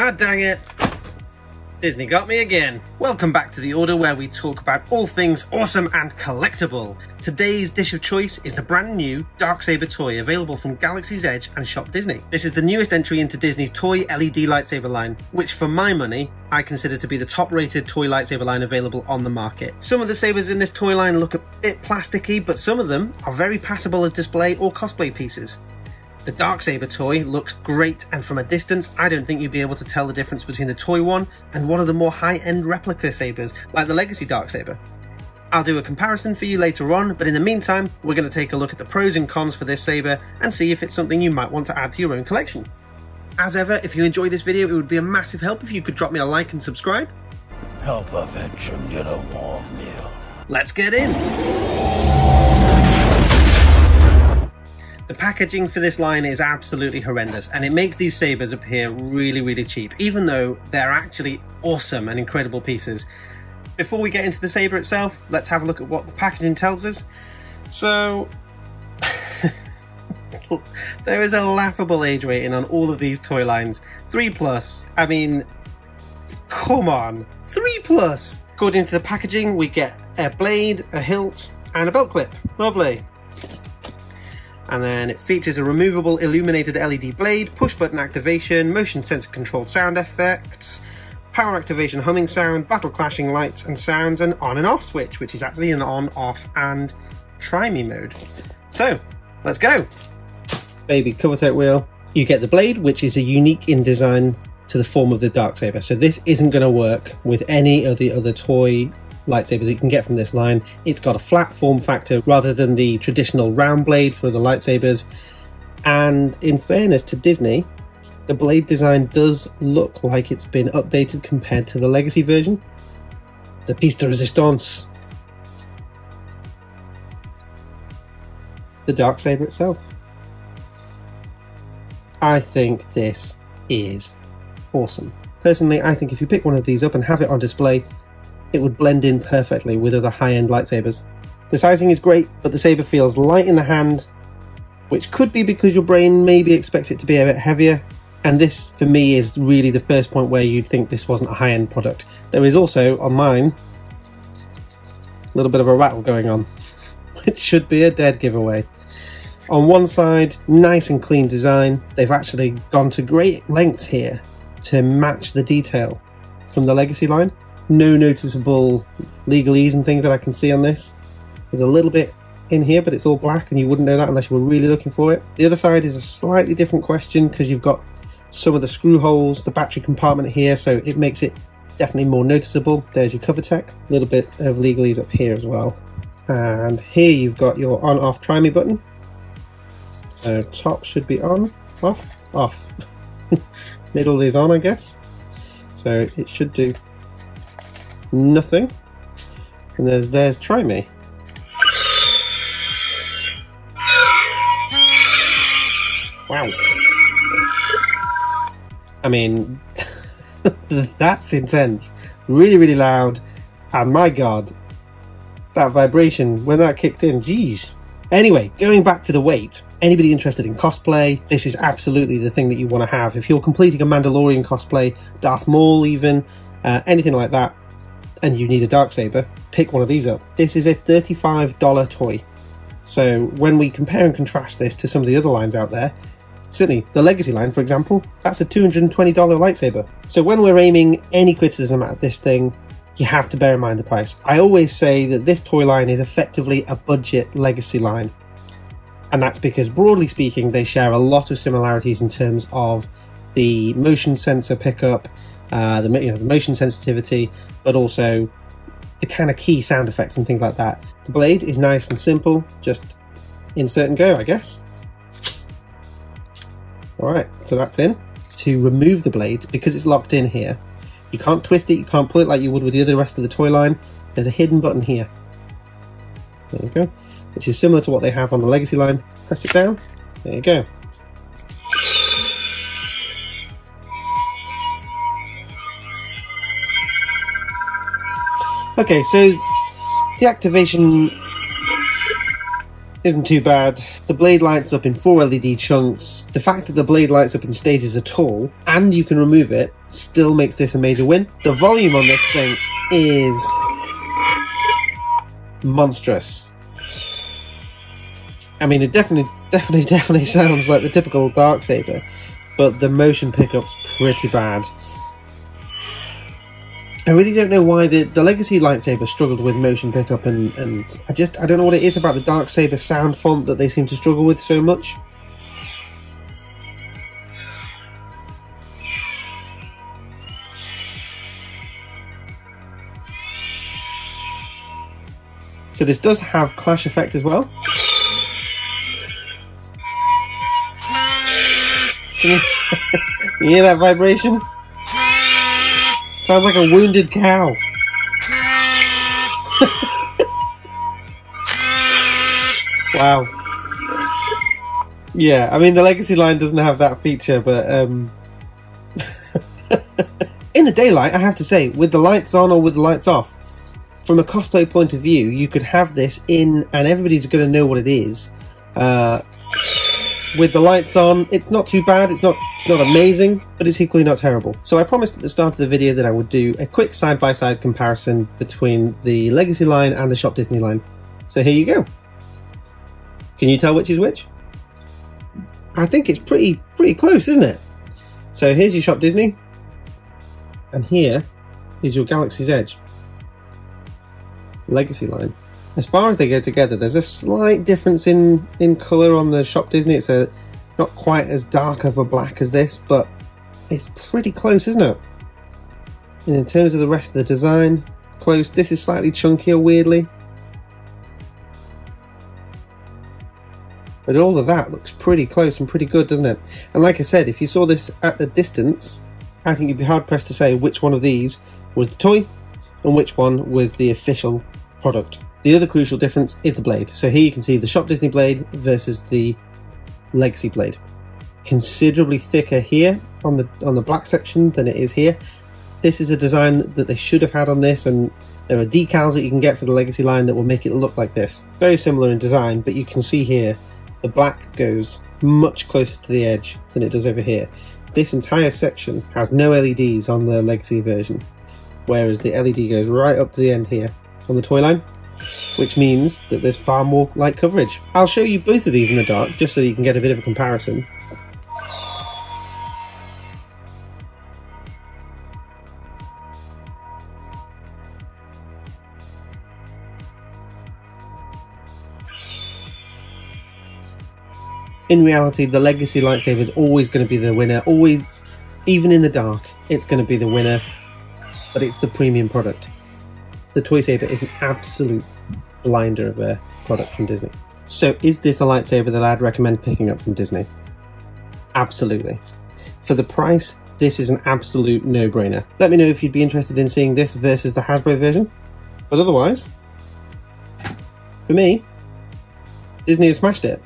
Ah, dang it. Disney got me again. Welcome back to The Order, where we talk about all things awesome and collectible. Today's dish of choice is the brand new Darksaber toy, available from Galaxy's Edge and Shopdisney. This is the newest entry into Disney's toy LED lightsaber line, which for my money, I consider to be the top rated toy lightsaber line available on the market. Some of the sabers in this toy line look a bit plasticky, but some of them are very passable as display or cosplay pieces. The Darksaber toy looks great, and from a distance I don't think you'd be able to tell the difference between the toy one and one of the more high-end replica sabers like the Legacy Darksaber. I'll do a comparison for you later on, but in the meantime we're going to take a look at the pros and cons for this saber and see if it's something you might want to add to your own collection. As ever, if you enjoyed this video, it would be a massive help if you could drop me a like and subscribe. Help a veteran get a warm meal. Let's get in! The packaging for this line is absolutely horrendous, and it makes these sabers appear really cheap, even though they're actually awesome and incredible pieces. Before we get into the saber itself, let's have a look at what the packaging tells us. So, there is a laughable age rating on all of these toy lines. 3+. I mean, come on, 3+. According to the packaging, we get a blade, a hilt, and a belt clip. Lovely. And then it features a removable illuminated LED blade, push button activation, motion sensor controlled sound effects, power activation humming sound, battle clashing lights and sounds, and on and off switch, which is actually an on, off and try me mode. So let's go. Baby cover tape wheel. You get the blade, which is a unique in design to the form of the Darksaber. So this isn't going to work with any of the other toy lightsabers you can get from this line. It's got a flat form factor rather than the traditional round blade for the lightsabers, and in fairness to Disney, the blade design does look like it's been updated compared to the Legacy version. The piece de resistance, the Darksaber itself. I think this is awesome. Personally, I think if you pick one of these up and have it on display, it would blend in perfectly with other high-end lightsabers. The sizing is great, but the saber feels light in the hand, which could be because your brain maybe expects it to be a bit heavier, and this for me is really the first point where you'd think this wasn't a high-end product. There is also, on mine, a little bit of a rattle going on, which should be a dead giveaway. On one side, nice and clean design. They've actually gone to great lengths here to match the detail from the Legacy line. No noticeable legalese and things that I can see on this. There's a little bit in here, but it's all black and you wouldn't know that unless you were really looking for it. The other side is a slightly different question because you've got some of the screw holes, the battery compartment here, so it makes it definitely more noticeable. There's your cover tech, a little bit of legalese up here as well. And here you've got your on off try me button. So top should be on, off. Middle is on, I guess. So it should do nothing, and there's try me. Wow. I mean, that's intense. Really loud, and my god, that vibration when that kicked in, jeez. Anyway, going back to the weight, anybody interested in cosplay, this is absolutely the thing that you want to have. If you're completing a Mandalorian cosplay, Darth Maul even, anything like that, and you need a Darksaber, pick one of these up. This is a $35 toy. So when we compare and contrast this to some of the other lines out there, certainly the Legacy line, for example, that's a $220 lightsaber. So when we're aiming any criticism at this thing, you have to bear in mind the price. I always say that this toy line is effectively a budget Legacy line. And that's because, broadly speaking, they share a lot of similarities in terms of the motion sensor pickup, the motion sensitivity, but also the kind of key sound effects and things like that. The blade is nice and simple, just insert and go, I guess. Alright, so that's in. To remove the blade, because it's locked in here, you can't twist it, you can't pull it like you would with the rest of the toy line. There's a hidden button here. There you go. Which is similar to what they have on the Legacy line. Press it down, there you go. Okay, so the activation isn't too bad. The blade lights up in 4 LED chunks. The fact that the blade lights up in stages at all, and you can remove it, still makes this a major win. The volume on this thing is monstrous. I mean, it definitely sounds like the typical Darksaber, but the motion pickup's pretty bad. I really don't know why the Legacy Lightsaber struggled with motion pickup, and I don't know what it is about the Darksaber sound font that they seem to struggle with so much. So this does have clash effect as well. Can you hear that vibration? Sounds like a wounded cow. Wow. Yeah, I mean the Legacy line doesn't have that feature, but in the daylight, I have to say, with the lights on or with the lights off, from a cosplay point of view, you could have this in and everybody's going to know what it is. With the lights on, it's not too bad, it's not amazing, but it's equally not terrible. So I promised at the start of the video that I would do a quick side-by-side comparison between the Legacy line and the Shopdisney line. So here you go. Can you tell which is which? I think it's pretty close, isn't it? So here's your Shopdisney, and here is your Galaxy's Edge Legacy line. As far as they go together, there's a slight difference in colour on the Shopdisney. It's not quite as dark of a black as this, but it's pretty close, isn't it? And in terms of the rest of the design, close. This is slightly chunkier, weirdly. But all of that looks pretty close and pretty good, doesn't it? And like I said, if you saw this at the distance, I think you'd be hard-pressed to say which one of these was the toy and which one was the official product. The other crucial difference is the blade. So here you can see the Shopdisney blade versus the Legacy blade. Considerably thicker here on the black section than it is here. This is a design that they should have had on this, and there are decals that you can get for the Legacy line that will make it look like this. Very similar in design, but you can see here the black goes much closer to the edge than it does over here. This entire section has no LEDs on the Legacy version, whereas the LED goes right up to the end here on the toy line, which means that there's far more light coverage. I'll show you both of these in the dark just so you can get a bit of a comparison. In reality, the Legacy lightsaber is always going to be the winner, always, even in the dark, it's going to be the winner, but it's the premium product. The toy saber is an absolute blinder of a product from Disney. So is this a lightsaber that I'd recommend picking up from Disney? Absolutely. For the price, this is an absolute no-brainer. Let me know if you'd be interested in seeing this versus the Hasbro version. But otherwise, for me, Disney has smashed it.